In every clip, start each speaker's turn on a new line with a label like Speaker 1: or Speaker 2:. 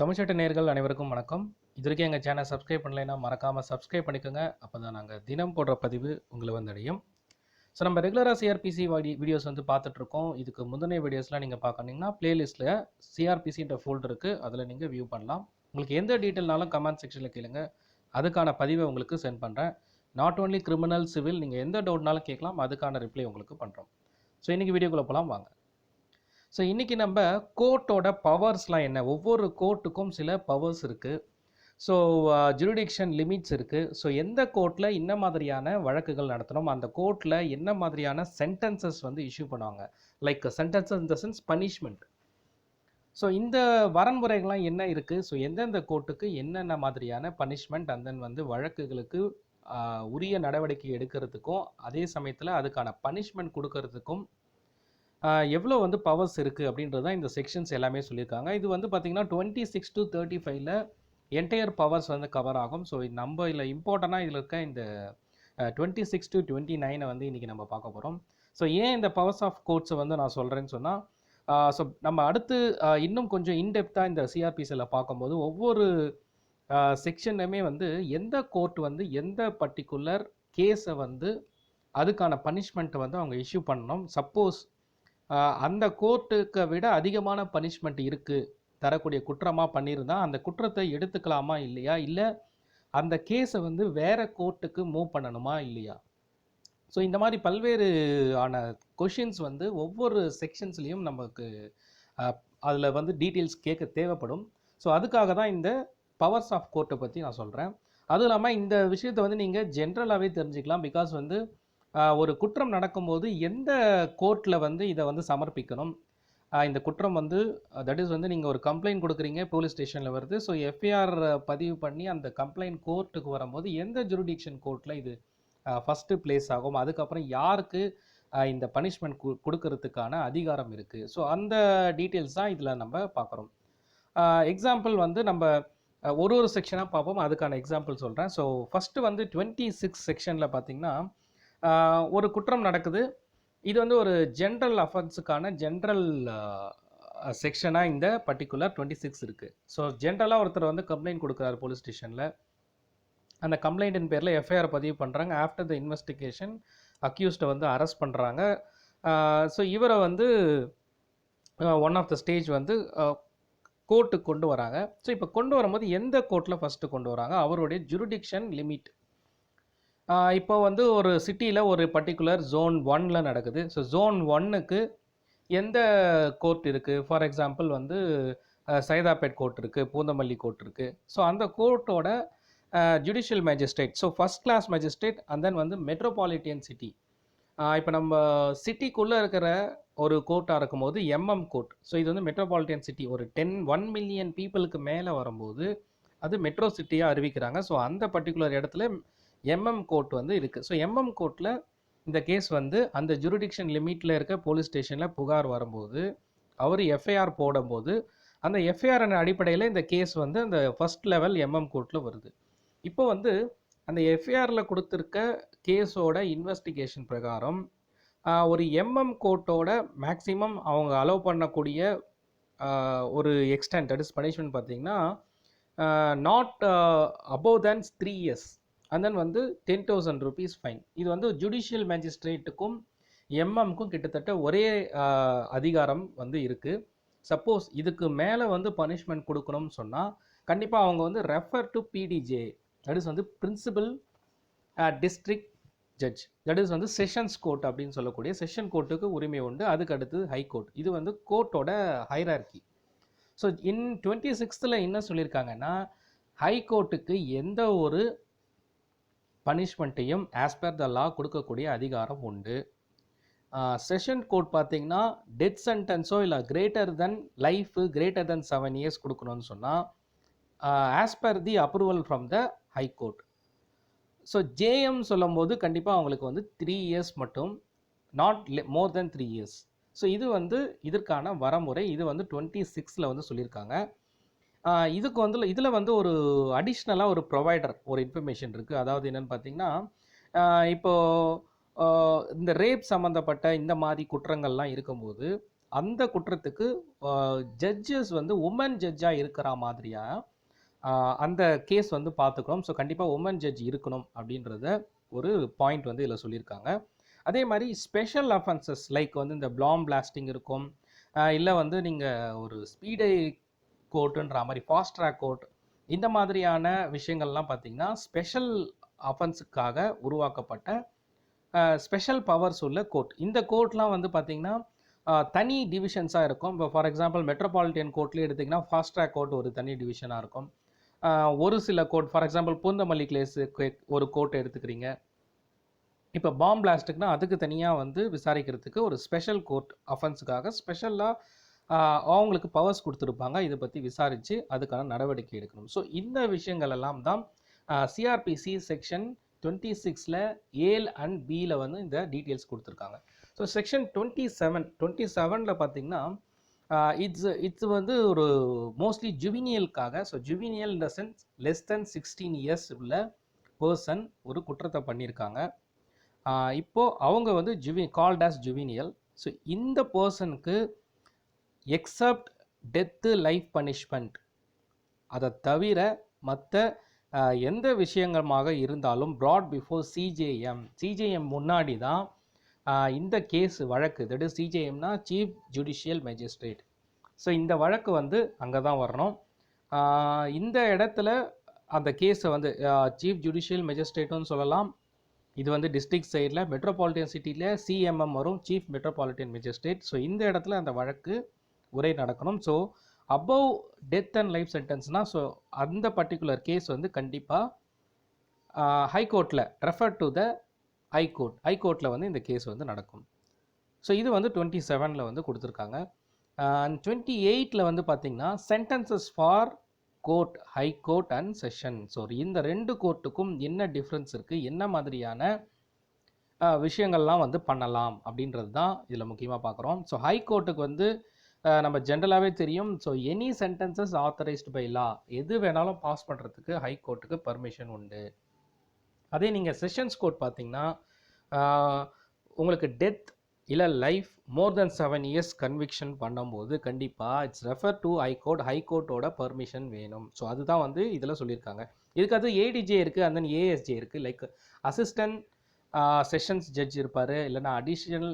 Speaker 1: தமிழ்ச்சட்ட நேயர்கள் அனைவருக்கும் வணக்கம். இதுவரைக்கும் எங்கள் சேனல் சப்ஸ்கிரைப் பண்ணலைன்னா மறக்காமல் சப்ஸ்கிரைப் பண்ணிக்கோங்க. அப்போ தான் நாங்கள் தினம் போடுற பதிவு உங்களை வந்தடையும். ஸோ நம்ம ரெகுலராக சிஆர்பிசி வீடியோஸ் வந்து பார்த்துட்ருக்கோம். இதுக்கு முந்தைய வீடியோஸ்லாம் நீங்கள் பார்க்கணுங்கன்னா பிளேலிஸ்ட்டில் சிஆர்பிசின்ற ஃபோல்டர் இருக்குது, அதில் நீங்கள் வியூ பண்ணலாம். உங்களுக்கு எந்த டீட்டெயில்னாலும் கமெண்ட் செக்ஷனில் கேளுங்க, அதுக்கான பதிவை உங்களுக்கு சென்ட் பண்ணுறேன். நாட் ஓன்லி கிரிமினல் சிவில், நீங்கள் எந்த டவுட்னாலும் கேட்கலாம், அதுக்கான ரிப்ளை உங்களுக்கு பண்ணுறோம். ஸோ இன்றைக்கி வீடியோக்குள்ளே போகலாம் வாங்க. ஸோ இன்றைக்கி நம்ம கோர்ட்டோட பவர்ஸ்லாம் என்ன, ஒவ்வொரு கோர்ட்டுக்கும் சில பவர்ஸ் இருக்குது. ஸோ ஜுரிடிக்ஷன் லிமிட்ஸ் இருக்குது. ஸோ எந்த கோர்ட்டில் என்ன மாதிரியான வழக்குகள் நடத்தணும், அந்த கோர்ட்டில் என்ன மாதிரியான சென்டென்சஸ் வந்து இஷ்யூ பண்ணுவாங்க, like sentences in the sense punishment. So இந்த வரன்முறைகள்லாம் என்ன இருக்குது, ஸோ எந்தெந்த கோர்ட்டுக்கு என்னென்ன மாதிரியான பனிஷ்மெண்ட் அண்ட் தென் வந்து வழக்குகளுக்கு உரிய நடவடிக்கை எடுக்கிறதுக்கும் அதே சமயத்தில் அதுக்கான பனிஷ்மெண்ட் கொடுக்கறதுக்கும் எவ்வளோ வந்து பவர்ஸ் இருக்குது அப்படின்றது தான் இந்த செக்ஷன்ஸ் எல்லாமே சொல்லியிருக்காங்க. இது வந்து பார்த்திங்கன்னா 26 to 35 என்டையர் பவர்ஸ் வந்து கவர் ஆகும். ஸோ நம்ம இதில் இம்பார்ட்டண்ட்டாக இதில் இருக்க இந்த 26 to 29 வந்து இன்றைக்கி நம்ம பார்க்க போகிறோம். ஸோ ஏன் இந்த பவர்ஸ் ஆஃப் கோர்ட்ஸை வந்து நான் சொல்கிறேன்னு சொன்னால், ஸோ நம்ம அடுத்து இன்னும் கொஞ்சம் இன்டெப்த்தாக இந்த சிஆர்பிசியில் பார்க்கும்போது ஒவ்வொரு செக்ஷனுமே வந்து எந்த கோர்ட் வந்து எந்த பர்டிகுலர் கேஸை வந்து அதுக்கான பனிஷ்மெண்ட்டை வந்து அவங்க இஷ்யூ பண்ணணும். சப்போஸ் அந்த கோர்ட்டுக்கு விட அதிகமான பனிஷ்மெண்ட் இருக்குது, தரக்கூடிய குற்றமாக பண்ணியிருந்தால் அந்த குற்றத்தை எடுத்துக்கலாமா இல்லையா, இல்லை அந்த கேஸை வந்து வேறு கோர்ட்டுக்கு மூவ் பண்ணணுமா இல்லையா. ஸோ இந்த மாதிரி பல்வேறு ஆன கொஷின்ஸ் வந்து ஒவ்வொரு செக்ஷன்ஸ்லேயும் நமக்கு அதில் வந்து டீட்டெயில்ஸ் கேட்க தேவைப்படும். ஸோ அதுக்காக தான் இந்த பவர்ஸ் ஆஃப் கோர்ட்டை பற்றி நான் சொல்கிறேன். அதுவும் இல்லாமல் இந்த விஷயத்தை வந்து நீங்கள் ஜென்ரலாகவே தெரிஞ்சுக்கலாம். பிகாஸ் வந்து ஒரு குற்றம் நடக்கும்போது எந்த கோர்ட்டில் வந்து இதை வந்து சமர்ப்பிக்கணும், இந்த குற்றம் வந்து தட் இஸ் வந்து நீங்கள் ஒரு கம்ப்ளைண்ட் கொடுக்குறீங்க, போலீஸ் ஸ்டேஷனில் வருது. ஸோ எஃப்ஐஆர் பதிவு பண்ணி அந்த கம்ப்ளைண்ட் கோர்ட்டுக்கு வரும்போது எந்த ஜுரிடிக்ஷன் கோர்ட்டில் இது ஃபஸ்ட்டு பிளேஸ் ஆகும், அதுக்கப்புறம் யாருக்கு இந்த பனிஷ்மெண்ட் கொடுக்கறதுக்கான அதிகாரம் இருக்குது. ஸோ அந்த டீட்டெயில்ஸ் தான் இதில் நம்ம பார்க்குறோம். எக்ஸாம்பிள் வந்து நம்ம ஒரு செக்ஷனாக பார்ப்போம், அதுக்கான எக்ஸாம்பிள் சொல்கிறேன். ஸோ ஃபஸ்ட்டு வந்து 26 செக்ஷனில் பார்த்திங்கன்னா ஒரு குற்றம் நடக்குது. இது வந்து ஒரு ஜென்ரல் அஃபென்ஸுக்கான ஜென்ரல் செக்ஷனாக இந்த பர்டிகுலர் 26 இருக்குது. ஸோ ஜென்ரலாக ஒருத்தர் வந்து கம்ப்ளைண்ட் கொடுக்குறாரு போலீஸ் ஸ்டேஷனில். அந்த கம்ப்ளைண்ட்டின் பேரில் எஃப்ஐஆர் பதிவு பண்ணுறாங்க. ஆஃப்டர் த இன்வெஸ்டிகேஷன் அக்யூஸ்டை வந்து அரெஸ்ட் பண்ணுறாங்க. ஸோ இவரை வந்து ஒன் ஆஃப் த ஸ்டேஜ் வந்து கோர்ட்டுக்கு கொண்டு வராங்க. ஸோ இப்போ கொண்டு வரும்போது எந்த கோர்ட்டில் ஃபஸ்ட்டு கொண்டு வராங்க, அவருடைய ஜுரிடிக்ஷன் லிமிட். இப்போ வந்து ஒரு சிட்டியில் ஒரு பர்டிகுலர் ஜோன் 1ல் நடக்குது. ஸோ ஜோன் 1க்கு எந்த கோர்ட் இருக்குது, ஃபார் எக்ஸாம்பிள் வந்து சைதாப்பேட் கோர்ட் இருக்குது, பூந்தமல்லி கோர்ட் இருக்குது. ஸோ அந்த கோர்ட்டோட judicial magistrate, so first class magistrate and then வந்து மெட்ரோபாலிட்டியன் சிட்டி. இப்போ நம்ம சிட்டிக்குள்ளே இருக்கிற ஒரு கோர்ட்டாக இருக்கும்போது எம்எம் கோர்ட். ஸோ இது வந்து மெட்ரோபாலிட்டியன் சிட்டி, ஒரு 1 மில்லியன் பீப்புளுக்கு மேலே வரும்போது அது மெட்ரோ சிட்டியாக அறிவிக்கிறாங்க. ஸோ அந்த பர்டிகுலர் இடத்துல எம்எம் கோர்ட் வந்து இருக்குது. ஸோ எம்எம் கோர்ட்டில் இந்த கேஸ் வந்து அந்த ஜுரிடிக்ஷன் லிமிட்டில் இருக்க போலீஸ் ஸ்டேஷனில் புகார் வரும்போது அவர் எஃப்ஐஆர் போடும்போது அந்த எஃப்ஐஆர் அடிப்படையில் இந்த கேஸ் வந்து அந்த ஃபஸ்ட் லெவல் எம்எம் கோர்ட்டில் வருது. இப்போ வந்து அந்த எஃப்ஐஆரில் கொடுத்துருக்க கேஸோட இன்வெஸ்டிகேஷன் பிரகாரம் ஒரு எம்எம் கோர்ட்டோட மேக்ஸிமம் அவங்க அலோவ் பண்ணக்கூடிய ஒரு எக்ஸ்டென்ட், தட் இஸ் பனிஷ்மெண்ட் பார்த்திங்கன்னா not above than 3 years and then வந்து 10,000 rupees ஃபைன். இது வந்து ஜுடிஷியல் மேஜிஸ்ட்ரேட்டுக்கும் எம்எம்க்கும் கிட்டத்தட்ட ஒரே அதிகாரம் வந்து இருக்குது. சப்போஸ் இதுக்கு மேலே வந்து பனிஷ்மெண்ட் கொடுக்கணும்னு சொன்னால் கண்டிப்பாக அவங்க வந்து refer to PDJ, that is வந்து principal district judge, that is வந்து செஷன்ஸ் கோர்ட் அப்படின்னு சொல்லக்கூடிய செஷன் கோர்ட்டுக்கு உரிமை உண்டு. அதுக்கு அடுத்து ஹை கோர்ட். இது வந்து கோர்ட்டோட ஹைரார்கி. ஸோ இன் 26th என்ன சொல்லியிருக்காங்கன்னா, ஹை கோர்ட்டுக்கு எந்த ஒரு பனிஷ்மெண்ட்டையும் ஆஸ் பர் த லா கொடுக்கக்கூடிய அதிகாரம் உண்டு. செஷன் கோர்ட் பார்த்திங்கன்னா டெத் சென்டென்ஸோ இல்லை greater than life greater than 7 years கொடுக்கணும்னு சொன்னால் as per the approval from the high court. So JM சொல்லும் போது கண்டிப்பாக அவங்களுக்கு வந்து 3 years மட்டும், not more then 3 years. So இது வந்து இதற்கான வரமுறை. இது வந்து 26ல் வந்து சொல்லியிருக்காங்க. இதுக்கு வந்து இதில் வந்து ஒரு அடிஷ்னலாக ஒரு ப்ரொவைடர் ஒரு இன்ஃபர்மேஷன் இருக்குது. அதாவது என்னென்னு பார்த்தீங்கன்னா, இப்போது இந்த ரேப் சம்மந்தப்பட்ட இந்த மாதிரி குற்றங்கள்லாம் இருக்கும்போது அந்த குற்றத்துக்கு ஜட்ஜஸ் வந்து உமன் ஜட்ஜாக இருக்கிற மாதிரியா அந்த கேஸ் வந்து பார்த்துக்கிறோம். ஸோ கண்டிப்பாக உமன் ஜட்ஜ் இருக்கணும் அப்படின்றத ஒரு பாயிண்ட் வந்து இதில் சொல்லியிருக்காங்க. அதே மாதிரி ஸ்பெஷல் அஃபென்சஸ் லைக் வந்து இந்த பிளாம் பிளாஸ்டிங் இருக்கும், இல்லை வந்து நீங்கள் ஒரு ஸ்பீடை கோர்ட்டுன்ற மாதிரி ஃபாஸ்ட் ட்ராக் கோர்ட், இந்த மாதிரியான விஷயங்கள்லாம் பார்த்தீங்கன்னா ஸ்பெஷல் அஃபென்ஸுக்காக உருவாக்கப்பட்ட ஸ்பெஷல் பவர்ஸ் உள்ள கோர்ட். இந்த கோர்ட்லாம் வந்து பார்த்திங்கன்னா தனி டிவிஷன்ஸாக இருக்கும். இப்போ ஃபார் எக்ஸாம்பிள் மெட்ரோபாலிட்டியன் கோர்ட்லேயே எடுத்திங்கன்னா ஃபாஸ்ட் ட்ராக் கோர்ட் ஒரு தனி டிவிஷனாக இருக்கும். ஒரு சில court for example Poonamallee case ஒரு கோர்ட் எடுத்துக்கிறீங்க. இப்போ பாம் பிளாஸ்ட்டுக்குனா அதுக்கு தனியாக வந்து விசாரிக்கிறதுக்கு ஒரு ஸ்பெஷல் கோர்ட் அஃபென்ஸுக்காக ஸ்பெஷலாக அவங்களுக்கு பவர்ஸ் கொடுத்துருப்பாங்க. இதை பற்றி விசாரித்து அதுக்கான நடவடிக்கை எடுக்கணும். ஸோ இந்த விஷயங்கள் எல்லாம் தான் சிஆர்பிசி செக்ஷன் 26 ஏல் அண்ட் பியில் வந்து இந்த டீட்டெயில்ஸ் கொடுத்துருக்காங்க. ஸோ செக்ஷன் 27 பார்த்தீங்கன்னா இட்ஸ் வந்து ஒரு மோஸ்ட்லி ஜுவினியலுக்காக. So juvenile in the sense less than 16 years உள்ள பர்சன் ஒரு குற்றத்தை பண்ணியிருக்காங்க. இப்போது அவங்க வந்து கால்ட் ஆஸ் ஜுவினியல். ஸோ இந்த பர்சனுக்கு எக்ஸப்ட் டெத்து லைஃப் பனிஷ்மெண்ட் அதை தவிர மற்ற எந்த விஷயங்கமாக இருந்தாலும் brought பிஃபோர் சிஜேஎம் முன்னாடி தான் இந்த கேஸ் வழக்கு, தட் இஸ் சிஜேஎம்னா சீஃப் ஜுடிஷியல் மேஜிஸ்ட்ரேட். ஸோ இந்த வழக்கு வந்து அங்கே தான் வரணும். இந்த இடத்துல அந்த கேஸை வந்து சீஃப் ஜுடிஷியல் மேஜிஸ்ட்ரேட்டுன்னு சொல்லலாம். இது வந்து டிஸ்ட்ரிக்ட் சைடில், மெட்ரோபாலிட்டியன் சிட்டியில் சிஎம்எம் வரும், சீஃப் மெட்ரோபாலிட்டியன் மேஜிஸ்ட்ரேட். ஸோ இந்த இடத்துல அந்த வழக்கு உரை நடக்கணும். So above death and life சென்டென்ஸ்னால் ஸோ அந்த பர்டிகுலர் கேஸ் வந்து கண்டிப்பாக ஹைகோர்ட்டில் ரெஃபர் டு த ஹைகோர்ட்டில் வந்து இந்த கேஸ் வந்து நடக்கும். ஸோ இது வந்து 27 வந்து கொடுத்துருக்காங்க. 28 வந்து பார்த்திங்கன்னா sentences for court, high court and session. So இந்த ரெண்டு கோர்ட்டுக்கும் என்ன டிஃப்ரென்ஸ் இருக்குது, என்ன மாதிரியான விஷயங்கள்லாம் வந்து பண்ணலாம் அப்படின்றது தான் இதில் முக்கியமாக பார்க்குறோம். ஸோ ஹை கோர்ட்டுக்கு வந்து நம்ம ஜென்ரலாகவே தெரியும். So any sentences authorised by law, எது வேணாலும் பாஸ் பண்ணுறதுக்கு ஹை கோர்ட்டுக்கு பர்மிஷன் உண்டு. அதே நீங்கள் செஷன்ஸ் கோர்ட் பார்த்தீங்கன்னா உங்களுக்கு டெத் இல்லை லைஃப் மோர் தென் 7 இயர்ஸ் கன்விக்ஷன் பண்ணும்போது கண்டிப்பாக இட்ஸ் ரெஃபர் டு ஹைகோர்ட்டோட பர்மிஷன் வேணும். ஸோ அதுதான் வந்து இதில் சொல்லியிருக்காங்க. இதுக்கு அது ஏடிஜே இருக்குது, அண்ட் தென் ஏஎஸ்ஜே இருக்குது. லைக் அசிஸ்டன்ட் செஷன்ஸ் ஜட்ஜ் இருப்பார், இல்லைனா அடிஷ்னல்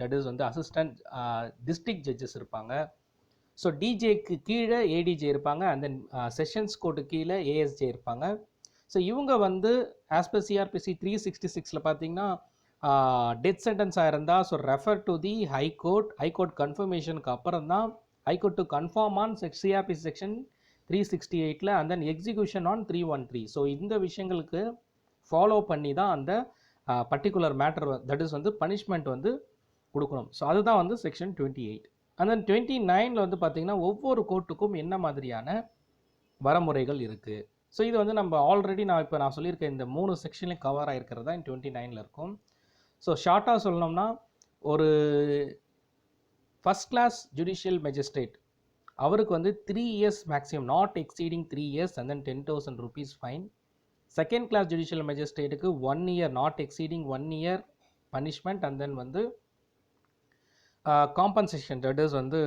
Speaker 1: தட் இஸ் வந்து அசிஸ்டன்ட் டிஸ்ட்ரிக்ட் ஜட்ஜஸ் இருப்பாங்க. ஸோ டிஜேக்கு கீழே ஏடிஜே இருப்பாங்க, அண்ட் தென் செஷன்ஸ் கோர்ட்டு கீழே ஏஎஸ்ஜே இருப்பாங்க. ஸோ இவங்க வந்து ஆஸ் பர் சிஆர்பிசி 366 பார்த்தீங்கன்னா டெத் சென்டென்ஸாக இருந்தால் so refer to the high court கன்ஃபர்மேஷனுக்கு அப்புறம் தான் high court to confirm on CrPC section 368 and then execution on 313. So இந்த விஷயங்களுக்கு ஃபாலோ பண்ணி தான் அந்த பர்டிகுலர் மேட்டர் தட் இஸ் வந்து பனிஷ்மெண்ட் வந்து கொடுக்கணும். ஸோ அதுதான் வந்து செக்ஷன் 28. அண்ட் தென் 29 வந்து பார்த்திங்கன்னா ஒவ்வொரு கோர்ட்டுக்கும் என்ன மாதிரியான வரமுறைகள் இருக்குது. ஸோ இது வந்து நம்ம ஆல்ரெடி நான் சொல்லியிருக்கேன் இந்த 3 செக்ஷன்லேயும் கவர் ஆகிருக்கிறது தான் 29 இருக்கும். ஸோ ஷார்ட்டாக சொல்லணும்னா ஒரு ஃபஸ்ட் கிளாஸ் ஜுடிஷியல் மேஜிஸ்ட்ரேட் அவருக்கு வந்து 3 years maximum, not exceeding 3 years and then 10,000 rupees fine. Second class judicial மேஜிஸ்ட்ரேட்டுக்கு 1 year, not exceeding 1 year punishment and then வந்து காம்பன்சேஷன் தட் இஸ் வந்து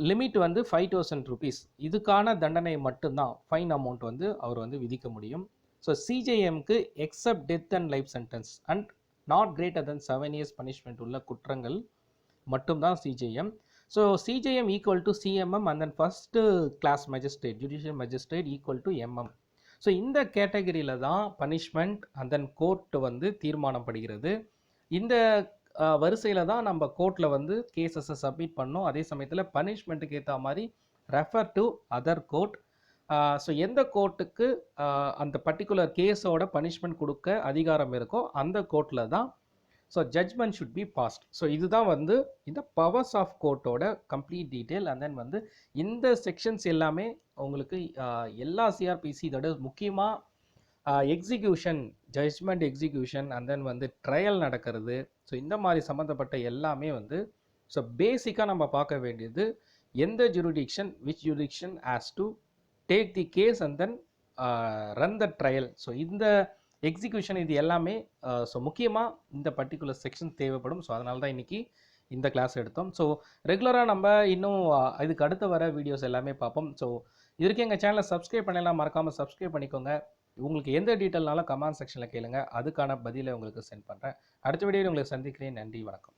Speaker 1: லிமிட் வந்து 5,000 rupees. இதுக்கான தண்டனை மட்டும்தான் ஃபைன் அமௌண்ட் வந்து அவர் வந்து விதிக்க முடியும். ஸோ சிஜேஎம்க்கு except death and life sentence and not greater than 7 years punishment உள்ள குற்றங்கள் மட்டும்தான் சிஜேஎம். So CJM equal to CMM and then first class magistrate judicial magistrate equal to MM. So இந்த கேட்டகரியில் தான் பனிஷ்மெண்ட் அண்ட் தென் கோர்ட் வந்து தீர்மானப்படுகிறது. இந்த வரிசையில் தான் நம்ம கோர்ட்டில் வந்து கேசஸை சப்மிட் பண்ணோம். அதே சமயத்தில் பனிஷ்மெண்ட்டுக்கு ஏற்ற மாதிரி refer to other court. So எந்த கோர்ட்டுக்கு அந்த பர்டிகுலர் கேஸோட பனிஷ்மெண்ட் கொடுக்க அதிகாரம் இருக்கோ அந்த கோர்ட்டில் தான் so judgment should be fast. So இதுதான் வந்து இந்த பவர்ஸ் ஆஃப் கோர்ட்டோட கம்ப்ளீட் டீட்டெயில். அண்ட் தென் வந்து இந்த செக்ஷன்ஸ் எல்லாமே உங்களுக்கு எல்லா சிஆர்பிசி தட் இஸ் முக்கியமாக execution, judgment execution and then வந்து ட்ரையல் நடக்கிறது. ஸோ இந்த மாதிரி சம்மந்தப்பட்ட எல்லாமே வந்து ஸோ பேசிக்காக நம்ம பார்க்க வேண்டியது எந்த jurisdiction which jurisdiction has to take the case and then run the trial. So இந்த எக்ஸிக்யூஷன் இது எல்லாமே ஸோ முக்கியமாக இந்த பர்டிகுலர் செக்ஷன் தேவைப்படும். ஸோ அதனால தான் இன்றைக்கி இந்த கிளாஸ் எடுத்தோம். ஸோ ரெகுலராக நம்ம இன்னும் இதுக்கு அடுத்து வர வீடியோஸ் எல்லாமே பார்ப்போம். ஸோ இதற்கு எங்கள் சேனலை சப்ஸ்கிரைப் பண்ணலாம், மறக்காமல் சப்ஸ்கிரைப் பண்ணிக்கோங்க. உங்களுக்கு எந்த டீட்டெயில்னாலும் கமெண்ட் செக்ஷனில் கேளுங்க, அதுக்கான பதிலை உங்களுக்கு சென்ட் பண்ணுறேன். அடுத்த வீடியோவில் உங்களை சந்திக்கிறேன். நன்றி, வணக்கம்.